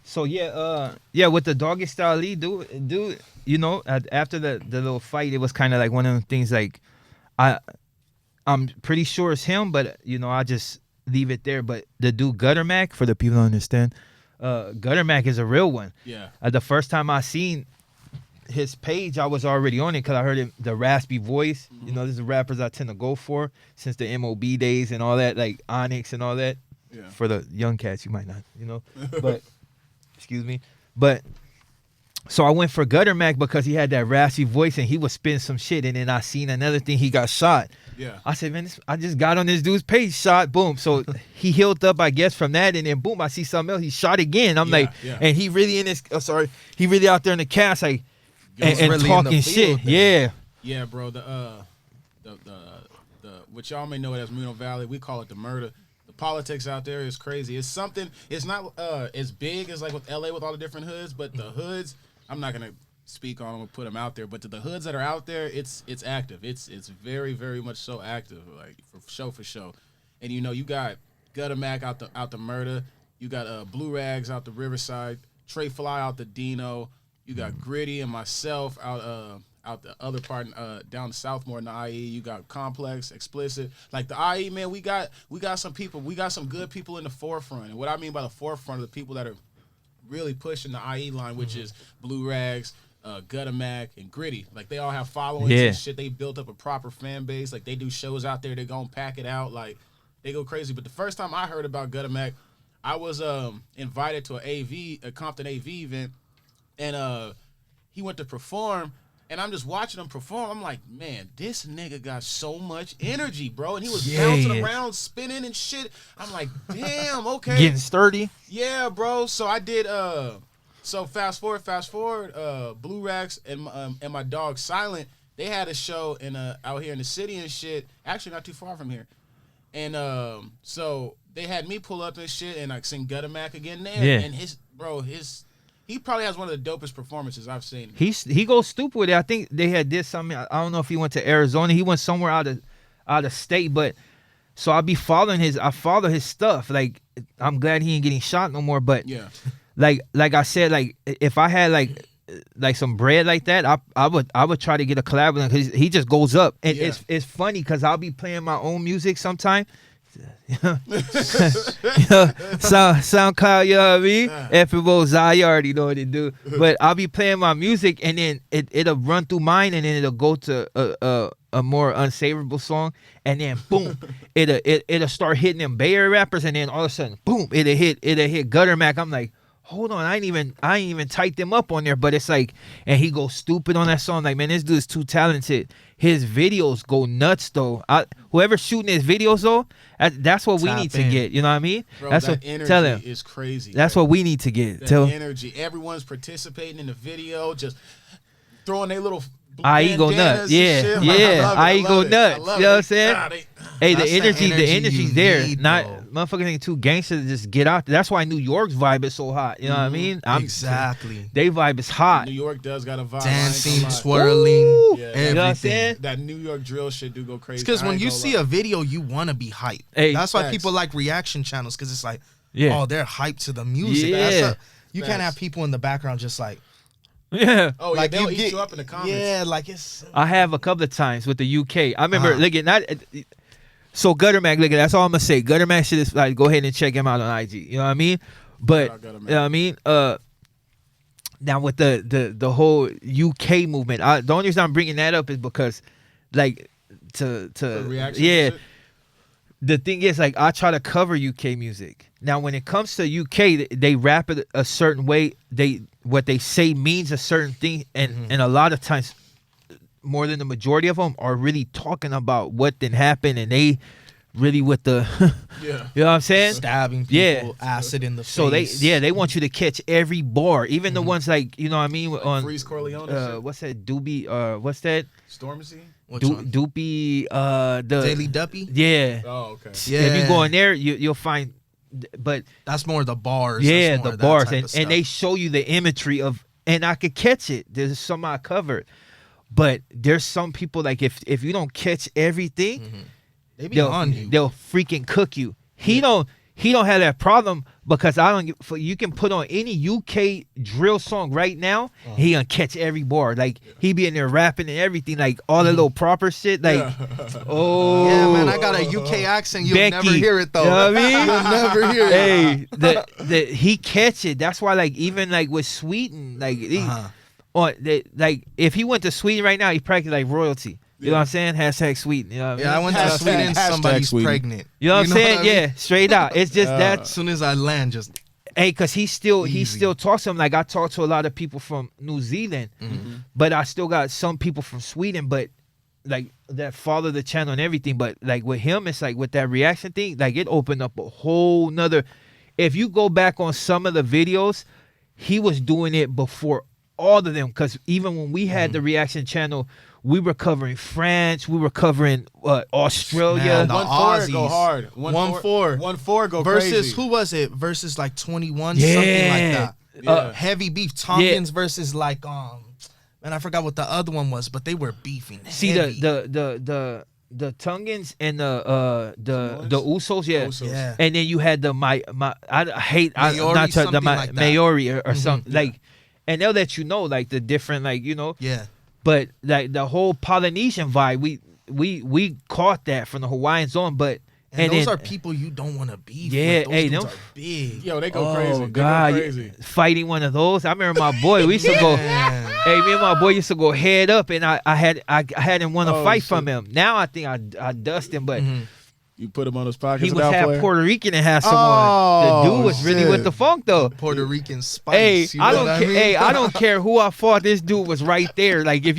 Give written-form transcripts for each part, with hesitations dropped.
So yeah, with the doggy style lead, dude, you know, after the little fight, it was kind of like one of the things like, I I'm pretty sure it's him, but you know, I just leave it there. But the dude Gutter Mac, for the people who understand, Gutter Mac is a real one. Yeah. The first time I seen his page, I was already on it because I heard the raspy voice. Mm-hmm. You know, this is rappers I tend to go for since the MOB days and all that, like Onyx and all that. Yeah. For the young cats, you might not, you know, but excuse me, but. So I went for Gutter Mac because he had that raspy voice and he was spitting some shit. And then I seen another thing, he got shot. Yeah. I said, man, I just got on this dude's page, shot, boom. So he healed up, I guess, from that. And then boom, I see something else. He shot again. I'm like, and he really in this, he really out there in the cast, like, and really talking shit. Yeah. Yeah, bro. The what y'all may know it as Reno Valley, we call it the murder. The politics out there is crazy. It's something. It's not as big as like with LA with all the different hoods, but the hoods. I'm not gonna speak on them or put them out there, but to the hoods that are out there, it's active. It's very, very much so active, like for show. And you know, you got Gutter Mac out the murder. You got Blue Rags out the Riverside. Trey Fly out the Dino. You got Gritty and myself out the other part down the Southmore in the IE. You got Complex, Explicit. Like the IE, man, we got some people. We got some good people in the forefront. And what I mean by the forefront are the people that are really pushing the IE line, which is Blue Rags, Gutter Mac, and Gritty. Like they all have followings and shit. They built up a proper fan base. Like they do shows out there. They're gonna pack it out. Like they go crazy. But the first time I heard about Gutter Mac, I was invited to a Compton AV event, and he went to perform. And I'm just watching him perform. I'm like, man, this nigga got so much energy, bro. And he was bouncing around, spinning and shit. I'm like, damn, okay. Getting sturdy. Yeah, bro. So I did. So fast forward. Blue Rags and my dog Silent, they had a show out here in the city and shit. Actually, not too far from here. And so they had me pull up and shit, and I sing Gutter Mac again there. Yeah. And he probably has one of the dopest performances I've seen. He goes stupid with it. I think they had did something. I don't know if he went to Arizona. He went somewhere out of state, but so I'll be following I follow his stuff. Like I'm glad he ain't getting shot no more. But yeah, like I said, like if I had like some bread like that, I would try to get a collab with him because he just goes up. And it's funny because I'll be playing my own music sometime. SoundCloud, you know what I mean? Everybody, you already know what it do. But I'll be playing my music and then it'll run through mine and then it'll go to a more unsavorable song and then boom, it'll start hitting them Bay Area rappers and then all of a sudden boom, it'll hit Gutter Mac. I'm like, hold on, I ain't even typed them up on there, but it's like, and he goes stupid on that song. Like, man, this dude's too talented. His videos go nuts though. Whoever's shooting his videos though, that's what we need to get. You know what I mean? Bro, that's that what energy tell him. is crazy. That's what we need to get. That energy. Everyone's participating in the video, just throwing their little I go nuts. Yeah, yeah. I go nuts. You know what I'm saying? God, hey, the energy's energy there. need, Not though. motherfuckers ain't too gangster to just get out there. That's why New York's vibe is so hot. You know what I mean? Exactly. They vibe is hot. New York does got a vibe. Dancing, swirling. swirling, Yeah. everything. You know what I'm saying? That New York drill shit do go crazy. It's because when you see a video, you want to be hyped. Hey, that's why facts. people like reaction channels, because it's like, Yeah. oh, they're hyped to the music. Yeah. You can't have people in the background just like, Yeah. oh yeah, like they'll eat you up in the comments. yeah, like it's. I have a couple of times with the UK. I remember, look at not. So Gutter Mac, look at that's all I'm gonna say. Gutter Mac shit is like, go ahead and check him out on IG. You know what I mean? But Shout out Gutter you Mac. know what I mean? Now with the whole UK movement, the only reason I'm bringing that up is because, like, to reactions yeah. and shit? The thing is, like, I try to cover UK music. Now, when it comes to UK, they rap it a certain way. What they say means a certain thing, and a lot of times, more than the majority of them are really talking about what didn't happen, and they really with the, Yeah. you know what I'm saying? Stabbing Yeah. people, acid in the So face. they want you to catch every bar, even the ones like, you know what I mean, on Freeze Corleone. and shit. what's that Doobie? What's that? Stormzy. Which one? Doopy? The Daily Duppy? Yeah. Oh okay. Yeah. If you go in there, you'll find, but That's more the bars. yeah, That's more the that bars, type of and they stuff. show you the imagery of, and I could catch it. There's some I covered, but there's some people like if you don't catch everything, They be on you. they'll freaking cook you. He don't he don't have that problem because I don't. You can put on any UK drill song right now, he gonna catch every bar. Like he be in there rapping and everything, like all the little proper shit. Like, oh Yeah, man, I got a UK accent. You'll Becky, never hear it though. you know what I mean? You'll never hear it. Hey, the he catch it. That's why, like, even like with Sweden, like, like if he went to Sweden right now, he practically like royalty. You know what I'm saying? Hashtag Sweden. You know what I mean? Yeah, I went to Hashtag- Sweden. hashtag Somebody's Sweden. pregnant. You know what I'm saying? I mean? Yeah, straight out. It's just that. As soon as I land, just Hey, cause he still Easy. talks to him. Like I talk to a lot of people from New Zealand, but I still got some people from Sweden. But like that follow the channel and everything. But like with him, it's like with that reaction thing, like it opened up a whole nother. If you go back on some of the videos, he was doing it before all of them. Cause even when we had the reaction channel, we were covering France, we were covering Australia. Man, the 1-4 go Aussies. hard. 1-4. 1-4 go versus crazy. who was it? Versus like 21, Yeah. something like that. Yeah. Heavy beef. Tompkins versus like man, I forgot what the other one was, but they were beefing. See heavy. the Tungans and the Usos, yeah. Usos. Yeah. And then you had the I hate I'm Maori, not the something like that. Maori or something like, and they'll let you know like the different like Yeah. but like the whole Polynesian vibe we caught that from the Hawaiians on, but And those then, are people you don't want to beef Yeah, with. Those hey, dudes them- are big. Yo, they go oh crazy. They God, go crazy. fighting one of those. I remember my boy. We used to go. Man. Hey, me and my boy used to go head up, and I hadn't won a Oh, fight shit. from him. Now I think I dust him, but You put him on his pockets. he was without half player? Puerto Rican and had someone. Oh, The dude was really shit. with the funk though. Puerto Rican spice. Hey, you know I don't what care. mean? Hey, I don't care who I fought. This dude was right there. Like if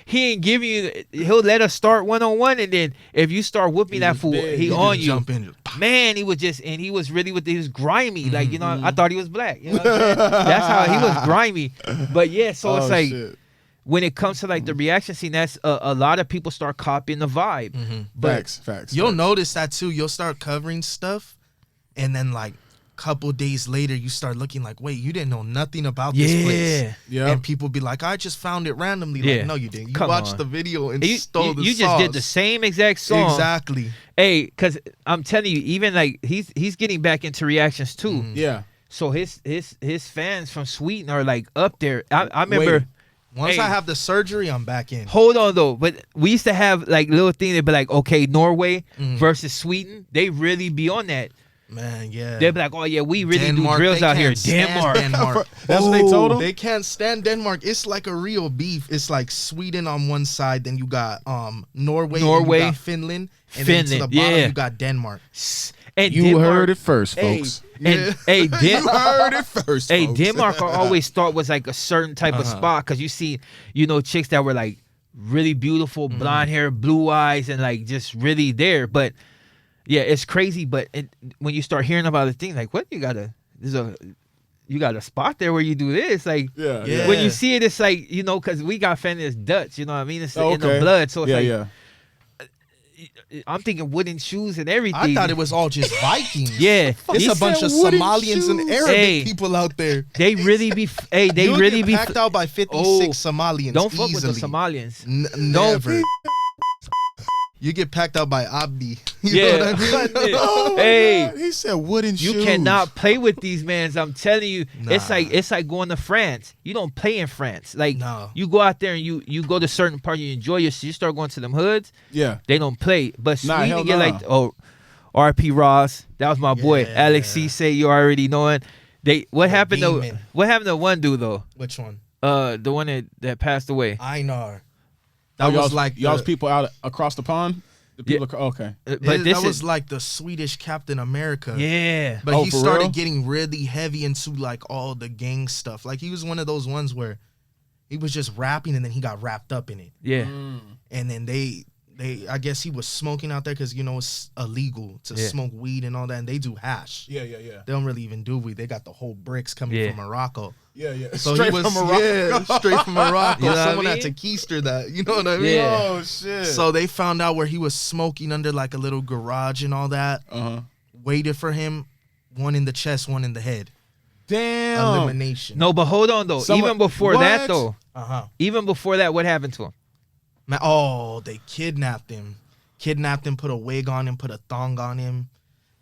he ain't give you, he'll let us start 1-on-1, and then if you start whooping that was fool, big. he He on just you. jump in, just Man, he was really he was grimy. Like I thought he was black. You know what I'm saying? That's how he was grimy. But yeah, so it's Oh, like. shit. When it comes to like the reaction scene, that's a lot of people start copying the vibe. But Facts. You'll facts. notice that too. You'll start covering stuff, and then like couple days later, you start looking like, wait, you didn't know nothing about this place. Yeah. And people be like, I just found it randomly. Yeah. Like, no, you didn't. You Come watched on. the video and you, stole the you just did the sauce. same exact song. Exactly. Hey, because I'm telling you, even like he's getting back into reactions too. Yeah. So his fans from Sweden are like up there. I remember. Waiting. Once Hey. I have the surgery, I'm back in. Hold on though, but we used to have like little things. They'd be like, okay, Norway versus Sweden. They really be on that. Man, yeah. They'd be like, oh yeah, we really Denmark, do drills they out here. can't stand Denmark. Denmark. That's what they told him? They can't stand Denmark. It's like a real beef. It's like Sweden on one side, then you got Norway, and you got Finland, and then to the Finland, bottom yeah. you got Denmark. And You Denmark, heard it first, hey, folks. And hey, You heard it first. Hey, folks. Denmark I always thought was like a certain type of spot because you see, chicks that were like really beautiful, blonde hair, blue eyes, and like just really there. But yeah, it's crazy. But when you start hearing about the thing, like what you got a spot there where you do this, like Yeah. Yeah. when you see it, it's like because we got family that's Dutch. You know what I mean? It's Oh, in the okay. blood, so it's Yeah, like yeah. I'm thinking wooden shoes and everything. I thought it was all just Vikings. Yeah, It's He a bunch of said wooden Somalians and shoes. Arabic Hey. people out there. They really be. Hey, they You'll really get be. packed out by 56 Oh, Somalians. Don't fuck easily. with the Somalians. Never. You get packed out by Abdi. You Yeah. know what I mean? Oh, my Hey. God. He said wooden You shoes. cannot play with these mans. I'm telling you, it's Nah. like going to France. You don't play in France. Like No. you go out there and you go to certain part, you enjoy your shit. You start going to them hoods, Yeah. they don't play. But Nah, Sweden hell get like nah. RP Ross. That was my boy. Yeah. Alex C say you already knowing. What happened to demon. one dude though? Which one? The one that passed away. Einar. That That was like y'all's the- people out across the pond. The people. Okay. But But this that was is like the Swedish Captain America. yeah. But Oh, he for started real? getting really heavy into like all the gang stuff. Like he was one of those ones where he was just rapping and then he got wrapped up in it. Yeah. And then they I guess he was smoking out there because it's illegal to Yeah. smoke weed and all that. And they do hash. Yeah. They don't really even do weed. They got the whole bricks coming Yeah. from Morocco. Yeah. So Straight he was from Morocco. Yeah, straight from Morocco. You know what I Someone had to mean? keister that. You know what I mean? Yeah. Oh shit. So they found out where he was smoking under like a little garage and all that. Waited for him, one in the chest, one in the head. Damn. Elimination. No, but hold on though. Someone- Even before that what? though, even before that, what happened to him? They kidnapped him. Put a wig on him, put a thong on him,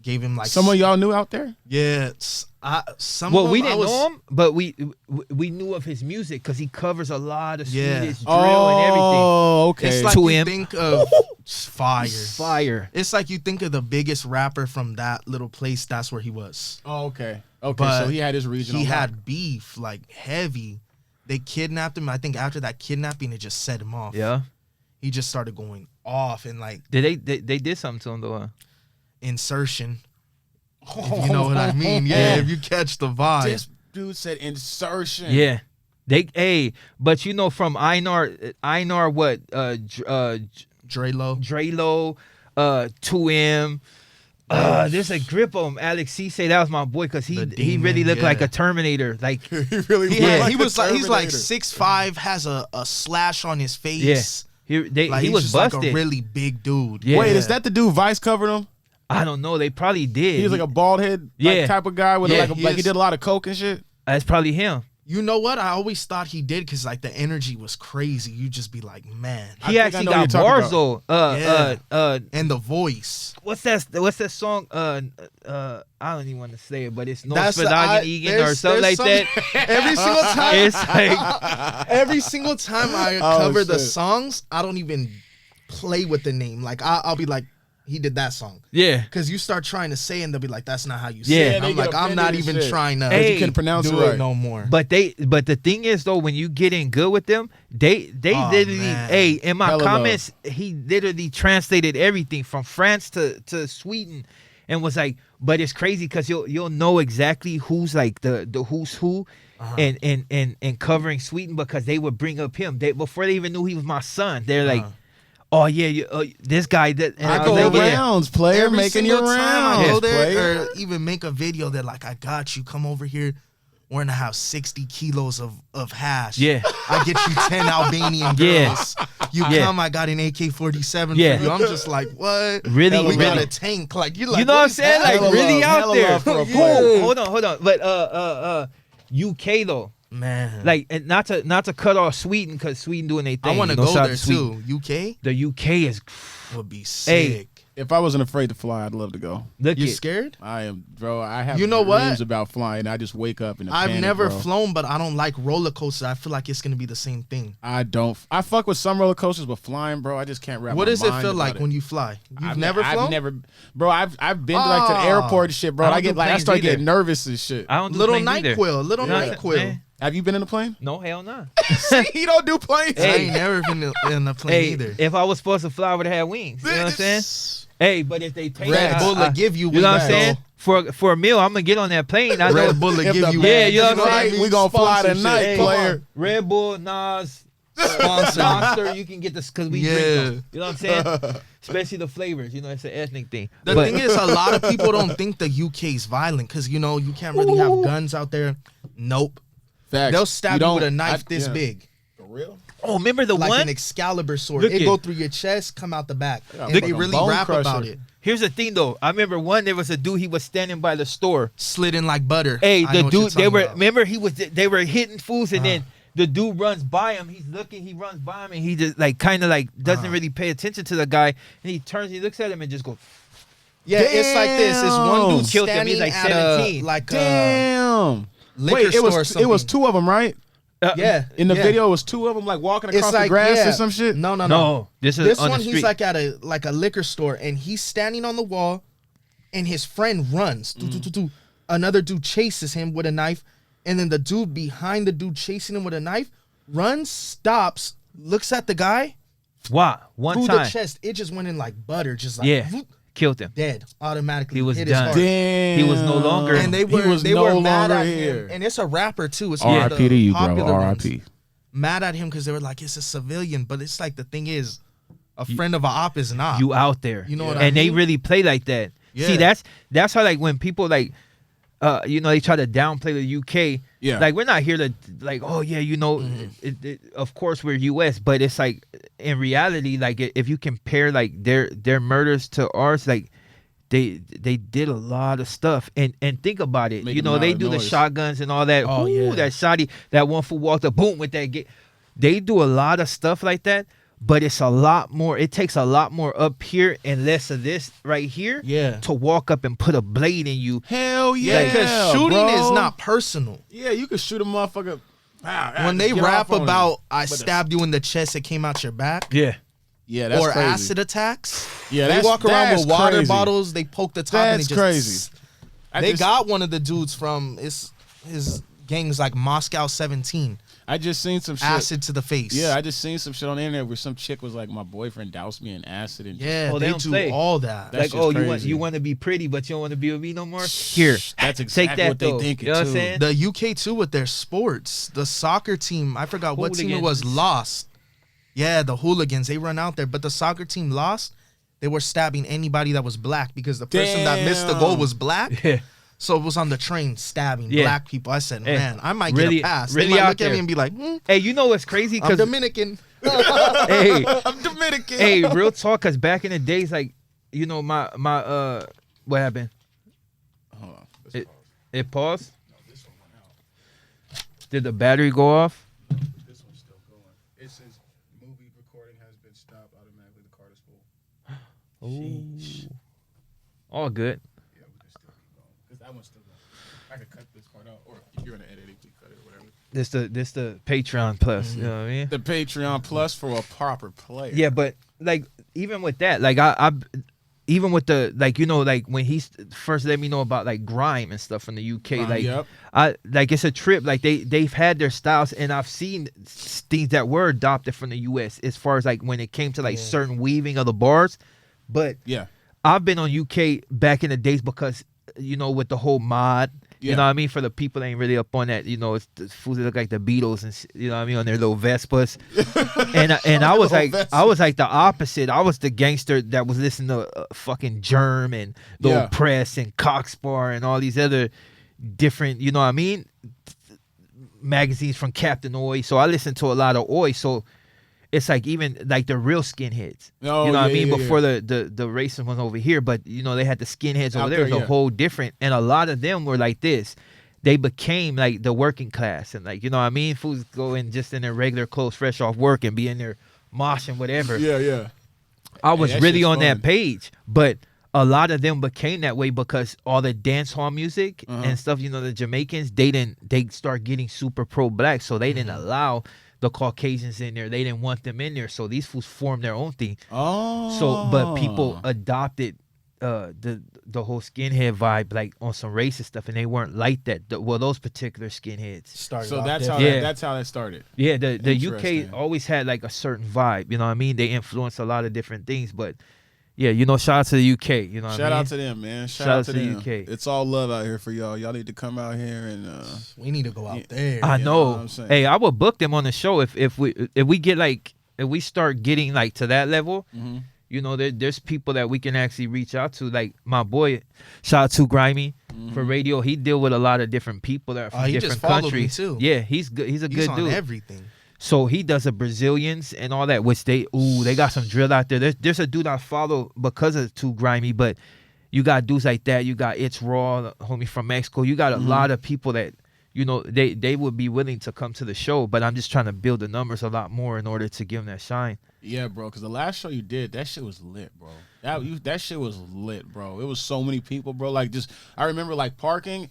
Gave him like Some of y'all knew out there? Yeah, some. Well, of them we I didn't was, know him, but we knew of his music because he covers a lot of Yeah. Swedish drill and everything. Oh, okay. It's like To you him. think of fire. Fire. It's like you think of the biggest rapper from that little place. That's where he was. Oh, okay. Okay, But so he had his region. He on lock. had beef, like heavy. They kidnapped him. I think after that kidnapping, it just set him off. Yeah. He just started going off and like They did something to him though. insertion. If you know what I mean. Yeah, if you catch the vibe. This dude said insertion. Yeah. But you know from Einar what Drelo. Drelo, 2M. There's a grip of him. Alex C say that was my boy because he Demon, really looked like yeah. a Terminator. Like He really Yeah. He was like he's like Terminator. 6'5", has a slash on his face. he Like, he he's was just busted. like a really big dude. Yeah. Wait, is that the dude Vice covered him? I don't know. They probably did. He was like a bald head Yeah. type of guy with Yeah, like he he is. did a lot of coke and shit. That's probably him. You know what? I always thought he did because like the energy was crazy. You just be like, man. I He think I actually know what got you're bars talking though. And the voice. What's that song? I don't even want to say it, but it's no That's the- Egan or there's- something like there's that. Every single time. It's like Every single time I Oh, cover the shit. songs, I don't even play with the name. Like I'll be like, he did that song. yeah. Because you start trying to say it and they'll be like, that's not how you Yeah. say Yeah, it. they I'm get like, I'm not offended and even shit. trying to Hey, You couldn't pronounce do it right. it no more. But the thing is though, when you get in good with them, they Oh, literally man. in my Hella comments, he literally translated everything from France to Sweden and was like, but it's crazy because you'll know exactly who's like the who's who. And covering Sweden because they would bring up him. Before they even knew he was my son, they're like, "Oh yeah, this guy." And I was go like, yeah. rounds, player, Every making single your time I rounds, go there player. or even make a video, they're like, I got you. Come over here. We're gonna have 60 kilos of hash. Yeah. I get you 10 Albanian Yeah. girls. You Yeah. come, I got an AK-47 Yeah. for you. I'm just like, what? Really, We got really. a tank. Like you like You know what I'm saying? Like Hella really love, out hella there. love for a Whoa, player. hold on. But UK though, man. like and not to cut off Sweden because Sweden doing their thing. I want to you know, go shout out there to Sweden. too. UK The UK is would be sick. If I wasn't afraid to fly, I'd love to go. look You it. scared? I am, bro. I have You know what? dreams about flying. I just wake up in a I've panic, never bro. flown, but I don't like roller coasters. I feel like it's gonna be the same thing. I don't. I fuck with some roller coasters, but flying, bro, I just can't wrap. What my does it mind feel about like it. when you fly? You've I've never flown? I've never, bro. I've been to like to the airport and shit, bro. I I don't get do like I planes start either. getting nervous and shit. I don't do Little planes either. NyQuil, little Yeah. NyQuil. Man. Have you been in a plane? No, hell no. You don't do planes. I ain't never been in a plane Hey, either. if I was supposed to fly, I would have had wings. You know what I'm saying? Hey, but if they pay Red me, Bull will give you you know what I'm wings, saying? For a meal, I'm gonna get on that plane. I know. Red Bull will If give the you Yeah, bag you know is what I'm right, saying? we gonna fly Sponsorship. tonight, Hey, player. Red Bull, Nas, Sponsor. Monster, you can get this because we drink Yeah. them. You know what I'm saying? Especially the flavors. You know, it's an ethnic thing. The But- thing is, a lot of people don't think the UK's violent because you know you can't really have guns out there. Nope, Facts. they'll stab you, don't- with a knife I- this yeah. big, For real? oh, remember the like one? an Excalibur sword. Look It it. go through your chest, come out the back, Yeah, and they fucking really bone rap crusher. about it. Here's the thing, though. I remember one. There was a dude. He was standing by the store. Slid in like butter. Hey, I know the what you're dude. They talking were. about. Remember, they were hitting fools, and then the dude runs by him. He's looking. He runs by him, and he just like kind of like doesn't really pay attention to the guy. And he turns. He looks at him and just goes. Yeah, it's like this. It's one Damn. dude Killed him. standing He's like at 17. a Damn. liquor Wait, store or it was something. two of them, right? Yeah, In the yeah. video, it was two of them like walking across It's the like grass yeah. or some shit. No, No, this is This on one the he's street. like at a liquor store and he's standing on the wall, and his friend runs. Another dude chases him with a knife, and then the dude behind the dude chasing him with a knife runs, stops, looks at the guy Wow. One through time. the chest. It just went in like butter, just like Yeah. whoop, Killed him. dead automatically. He was hit done. His heart. Damn. He was no longer- And they were he was they no were mad longer at here. him, and it's a rapper too. It's one of R.I.P. to the you, bro. popular ones. R.I.P. Mad at him because they were like, it's a civilian, but it's like the thing is, a friend of a op is not. You out there. You know what and I they mean? really play like that. See, Yeah. that's how like when people like you know, they try to downplay the UK. Yeah. Like we're not here to like, oh yeah, you know, of course we're US, but it's like in reality, like if you compare like their murders to ours, like they did a lot of stuff. And think about it. Make you a know, lot they of do the noise. shotguns and all that. Oh, Ooh, yeah. that shotty, that one fool walked up, boom, with that. They do a lot of stuff like that. but it's a lot more. It takes a lot more up here and less of this right here. Yeah. To walk up and put a blade in you. Hell yeah, Because shooting bro. is not personal. Yeah, you could shoot a motherfucker. When they Get rap off on about him. I But stabbed you in the chest, it came out your back, Yeah. Yeah, that's or crazy. acid attacks. Yeah, They that's, walk around that's with water crazy. bottles. They poke the top and That's it just crazy. They got one of the dudes from his gang's like Moscow 17. I just seen some shit. Acid to the face. Yeah, I just seen some shit on the internet where some chick was like, my boyfriend doused me in acid and Yeah, Oh, they they don't do play. all that. That's Like, just crazy. you want to be pretty, but you don't want to be with me no more. Here, That's take exactly that what they though. think it You know what too. I'm saying? The UK too with their sports. The soccer team, I forgot what team it was, Hooligans. lost. Yeah, the hooligans, they run out there. But the soccer team lost. They were stabbing anybody that was black because the person that missed the goal Damn. was black. Yeah. So it was on the train stabbing Yeah. black people. I said, Hey, man, I might really- get a pass. really They might out look at there. me and be like, Hey, you know what's crazy? I'm Because Dominican. hey, I'm Dominican. hey, real talk. Because back in the days, like you know, my what happened? Hold on. It paused. No, this one went out. Did the battery go off? This one's still going. It says movie recording has been stopped automatically. The card is full. All good. Yeah, we can still keep going. Because that one's still going. I could cut this part out. Or if you're going to edit it, we cut it or whatever. This the Patreon Plus. You know what I mean? The Patreon Plus for a proper player. Yeah, but like even with that, like I even with the like you know like when he first let me know about like grime and stuff from the UK, like Yep. I like it's a trip. Like they've had their styles, and I've seen things that were adopted from the US as far as like when it came to like certain weaving of the bars. But Yeah. I've been on UK back in the days because you know with the whole mod. You Yeah. know what I mean? For the people that ain't really up on that, you know, it's the fools that look like the Beatles and you know what I mean on their little Vespas. and I was like the opposite. I was the gangster that was listening to fucking Germ and the Yeah. Press and Cockspar and all these other different, you know what I mean, magazines from Captain Oi. So I listened to a lot of Oi. So it's like even like the real skinheads. Oh, you know what I yeah, mean? yeah, Before the racist ones over here, but you know they had the skinheads Out over there. there, It was yeah. a whole different, and a lot of them were like this. They became like the working class, and like you know what I mean. Fools go in just in their regular clothes, fresh off work, and be in there moshing whatever. Yeah, yeah. I was that really shit's on fun. that page, but a lot of them became that way because all the dance hall music Uh-huh. and stuff. You know, the Jamaicans they start getting super pro black, so they didn't allow the Caucasians in there. They didn't want them in there, so these fools formed their own thing. Oh. So, but people adopted the whole skinhead vibe like on some racist stuff, and they weren't like that. Well, those particular skinheads. Started So off that's how different. Yeah. that's how that started. Yeah, the Interesting. UK always had like a certain vibe. You know what I mean? They influenced a lot of different things, but yeah, you know, shout out to the UK. You know, what Shout I mean? out to them, man. Shout, Shout out to the them. UK. It's all love out here for y'all. Y'all need to come out here and We need to go out there. I you know what know. I'm saying? Hey, I would book them on the show if we get like if we start getting like to that level. Mhm. You know, there's people that we can actually reach out to. Like my boy, shout out to Grimy for radio. He deal with a lot of different people that are from he just different followed me, countries. too. Yeah, he's good. He's a He's good on dude. everything. So he does the Brazilians and all that, which they got some drill out there. There's a dude I follow because of Too Grimy, but you got dudes like that. You got It's Raw, the homie from Mexico. You got a lot of people that, you know, they would be willing to come to the show, but I'm just trying to build the numbers a lot more in order to give them that shine. Yeah, bro. Because the last show you did, that shit was lit, bro. That shit was lit, bro. It was so many people, bro. Like just, I remember like parking,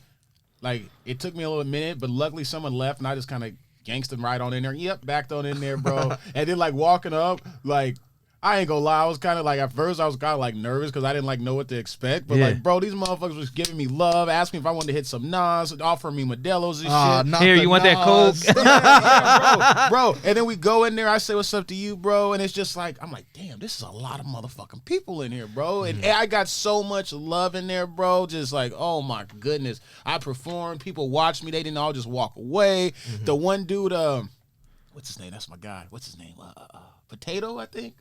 like it took me a little minute, but luckily someone left, and I just kind of gangsta right on in there. Yep, backed on in there, bro. And then like walking up, like I ain't gonna lie, I was kind of like at first I was kind of like nervous because I didn't like know what to expect. But Yeah. like, bro, these motherfuckers was giving me love, asking if I wanted to hit some Nas, offering me Modelo's and shit. Not Here, the you want that Nas. Coke? Yeah, bro. And then we go in there. I say, "What's up to you, bro?" And it's just like, I'm like, "Damn, this is a lot of motherfucking people in here, bro." And I got so much love in there, bro. Just like, oh my goodness, I performed. People watched me. They didn't all just walk away. The one dude, what's his name? That's my guy. What's his name? Potato, I think.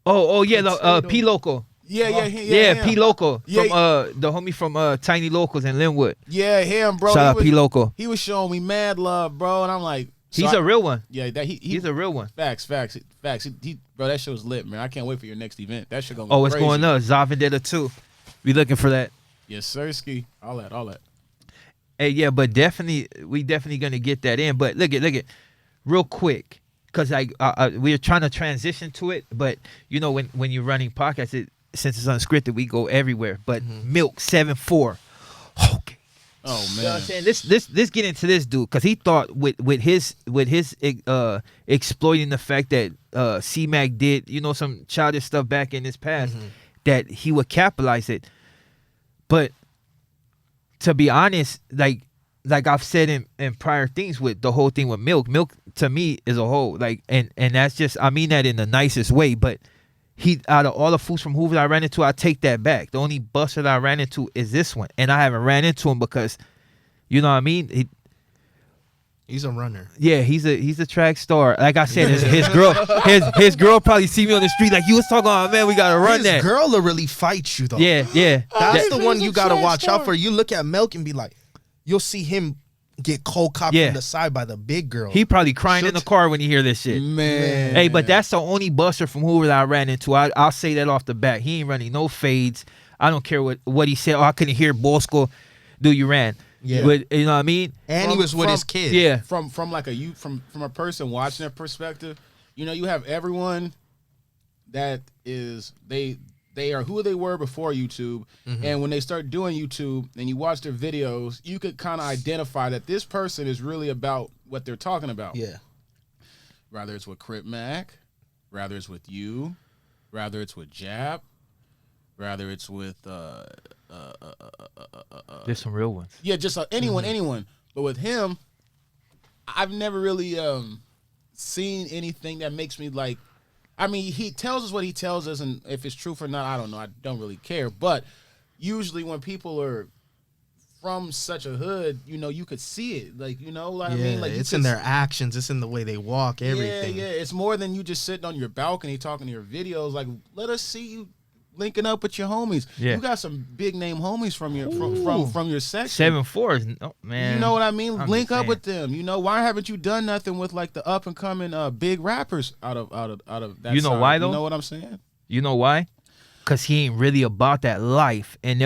Oh yeah, the P Loco. Yeah, Yeah, P Loco Yeah. from the homie from Tiny Locals in Linwood. Yeah, him, bro. Shout He out was- P Loco. He was showing me mad love, bro, and I'm like, He's a real one. yeah. That He's a real one. Facts. Bro, that shit was lit, man. I can't wait for your next event. That shit gonna be Oh, it's crazy. going up. Zavendetta too. We looking for that. Yes, sir, ski. All that. Hey, yeah, but we definitely gonna get that in. But look at, real quick. because like we're trying to transition to it, but you know when you're running podcasts, since it's unscripted, we go everywhere. But Milk 7'4", okay. Oh man, You know what I'm saying? Let's get into this dude because he thought with his exploiting the fact that C-Mac did some childish stuff back in his past that he would capitalize it. But to be honest, like I've said in prior things with the whole thing with Milk to me is a whole and that's just, I mean that in the nicest way, but he, out of all the fools from Hoover that I ran into, I take that back. The only buster that I ran into is this one, and I haven't ran into him because, you know what I mean. He's a runner. Yeah, he's a track star. Like I said, his girl probably see me on the street like, you was talking about, man, we gotta run that. His girl will really fight you though. Yeah. That's the one he's you a gotta track watch star. out for. You look at Milk and be like, you'll see him get cold cocked Yeah. from the side by the big girl. He probably crying in the car when he hear this shit. man. Hey, but that's the only buster from Hoover that I ran into. I'll say that off the bat. He ain't running no fades. I don't care what he said. Oh, I couldn't hear Bosco. Dude, you ran. Yeah. But, you know what I mean? and he was with his kid. Yeah. from like from a person watching their perspective, you have everyone that is they are who they were before YouTube, and when they start doing YouTube and you watch their videos, you could kind of identify that this person is really about what they're talking about. Yeah. Rather it's with Crip Mac, rather it's with you, rather it's with Jap, rather it's with There's some real ones. yeah, just anyone. But with him, I've never really seen anything that makes me like. I mean, he tells us what he tells us, and if it's truth or not, I don't know. I don't really care. But usually, when people are from such a hood, you could see it. Like, what I mean? Like, it's in their actions. It's in the way they walk. Everything. Yeah. It's more than you just sitting on your balcony talking to your videos. Like, let us see you linking up with your homies. Yeah. You got some big name homies from your from your section. 7'4" is man. You know what I mean? I'm Link just up saying. with them. Why haven't you done nothing with like the up and coming big rappers out of that? You know side? why, though? You know what I'm saying? You know why? Because he ain't really about that life. And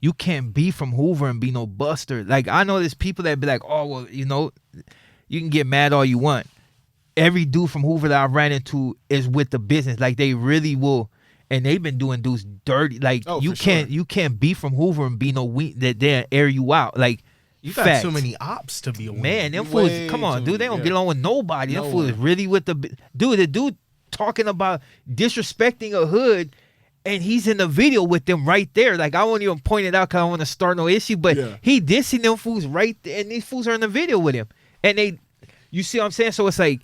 you can't be from Hoover and be no buster. Like, I know there's people that be like, oh, well, you can get mad all you want. Every dude from Hoover that I ran into is with the business. Like, they really will. And they've been doing dudes dirty. Like, you can't be from Hoover and be no weak that they air you out. Like, You got facts. too many ops to be a winner. Man, them Way fools, come on, too dude. They don't many, get along with nobody. No Them fools one. is really with the dude talking about disrespecting a hood, and he's in the video with them right there. Like, I won't even point it out because I don't want to start no issue, but he dissing them fools right there, and these fools are in the video with him. And you see what I'm saying? So it's like,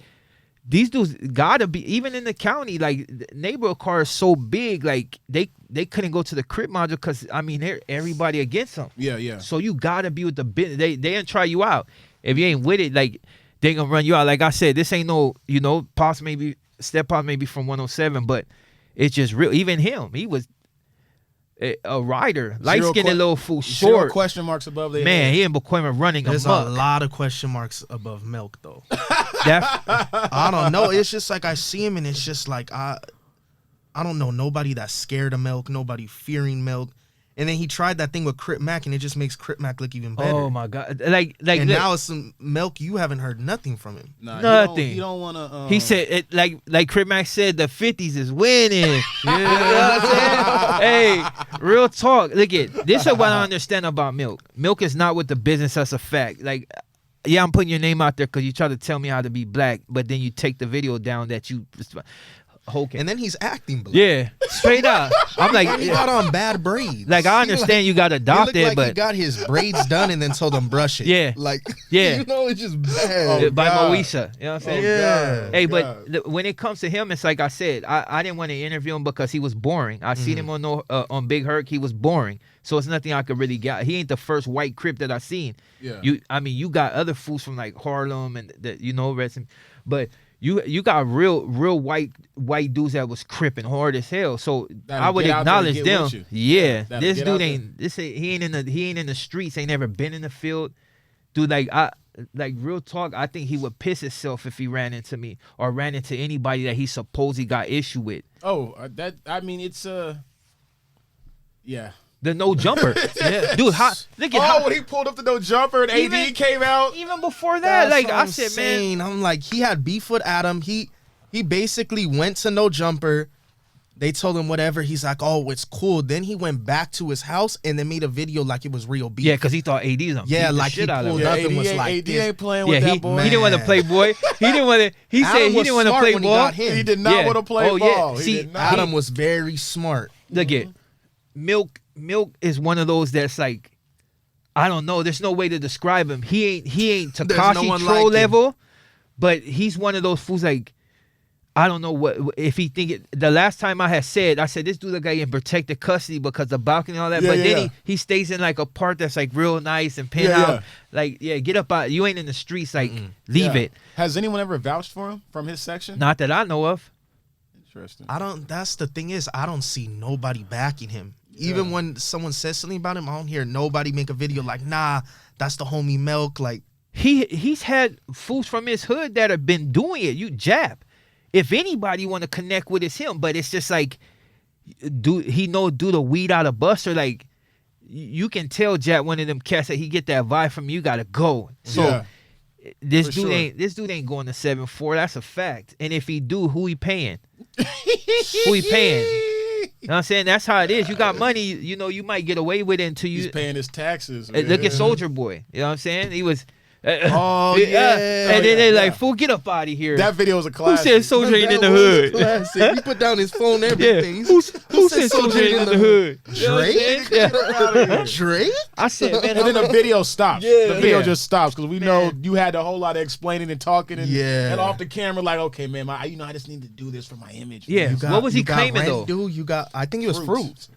these dudes gotta be, even in the county, like, the neighborhood car is so big, like, they couldn't go to the crib module because, I mean, they're everybody against them. Yeah. So you gotta be with the business. They ain't try you out. If you ain't with it, like, they gonna run you out. Like I said, this ain't no, Pops maybe, Step Pops maybe from 107, but it's just real. Even him, he was a rider, light skinned little fool, Zero short. question marks above their Man, head. he in Bequema running There's amok. a lot of question marks above Milk though. That- I don't know. It's just like I see him and it's just like I don't know nobody that's scared of Milk, nobody fearing Milk. And then he tried that thing with Crip Mac and it just makes Crip Mac look even better. oh my God! Like and look, now it's some Milk. You haven't heard nothing from him. Nah, Nothing. You don't want to. he said it like Crip Mac said, the 50s is winning. You know what I'm saying? Hey, real talk. Look at this is what I understand about Milk. Milk is not with the business. That's a fact. Like, yeah, I'm putting your name out there because you try to tell me how to be black, but then you take the video down that you. Okay. And then he's acting black. Yeah, straight up. I'm like, He got on bad braids. like I understand you got He adopted, looked like but he got his braids done and then told him brush it. Yeah. Like, Yeah. it's just bad. by God. Moesha, you know what I'm saying? Yeah. Hey, but God. when it comes to him, it's like I said, I didn't want to interview him because he was boring. I seen him on Big Herc, he was boring. So it's nothing I could really get. He ain't the first white Crip that I seen. Yeah. You got other fools from like Harlem and but you got real white dudes that was cripping hard as hell. So That'll I would get out there and acknowledge get them. with you. Yeah, That'll this get dude out there. he ain't in the streets. Ain't never been in the field. Dude, like real talk, I think he would piss himself if he ran into me or ran into anybody that he supposedly got issue with. Oh, it's yeah. the no jumper. Dude, look at how when he pulled up the no jumper and AD came out. even before that. That's Like what I I'm said, saying. man, I'm like, he had beef with Adam. He basically went to no jumper. They told him whatever. He's like, oh, it's cool. Then he went back to his house and then made a video like it was real beef. yeah, because he thought AD's on. Yeah, the like shit he out of pulled him. up AD, and was like, AD this. ain't playing Yeah, with he that boy. didn't want to play boy. He didn't want to. He Adam said he was didn't want to smart play when he ball. got him. He did not Yeah. want to play Oh, yeah. ball. See, He did not. Adam was very smart. Look at Milk is one of those that's like, I don't know. There's no way to describe him. He ain't no Takashi one troll like him. level, but he's one of those fools like, I don't know what if he think it. The last time I said this dude guy in protected custody because the balcony and all that. Yeah, but yeah, then yeah. he stays in like a part that's like real nice and penthouse. yeah. Like get up out. You ain't in the streets. Like leave Yeah. it. Has anyone ever vouched for him from his section? Not that I know of. Interesting. That's the thing is, I don't see nobody backing him. Even when someone says something about him, I don't hear nobody make a video like, nah, that's the homie Milk. Like, He's had fools from his hood that have been doing it. You Jap. If anybody want to connect with, it's him. But it's just like, do the weed out of Buster. Like, you can tell Jap one of them cats that he get that vibe from you. Gotta go. So Yeah. this For dude sure. this dude ain't going to 7-4. That's a fact. And if he do, who he paying? Who he paying? You know what I'm saying? That's how it is. You got money, you might get away with it until you He's paying his taxes. look man. at Soldier Boy. You know what I'm saying? He was. oh, And then they like, yeah. fool, get up out of here. That video was a Who classic. said Soldier ain't in the that was a hood? classic. He put down his phone, Yeah. everything. Who said Soldier ain't in the hood? You know what I'm saying? Drake? Yeah. Drake? I said, man, And then the video stops. Yeah. The video Yeah. just stops because we know you had a whole lot of explaining and talking and, Yeah. and off the camera like, okay, man, I just need to do this for my image. Yeah. man. What was he you got claiming, rent though? due, I think it was fruits.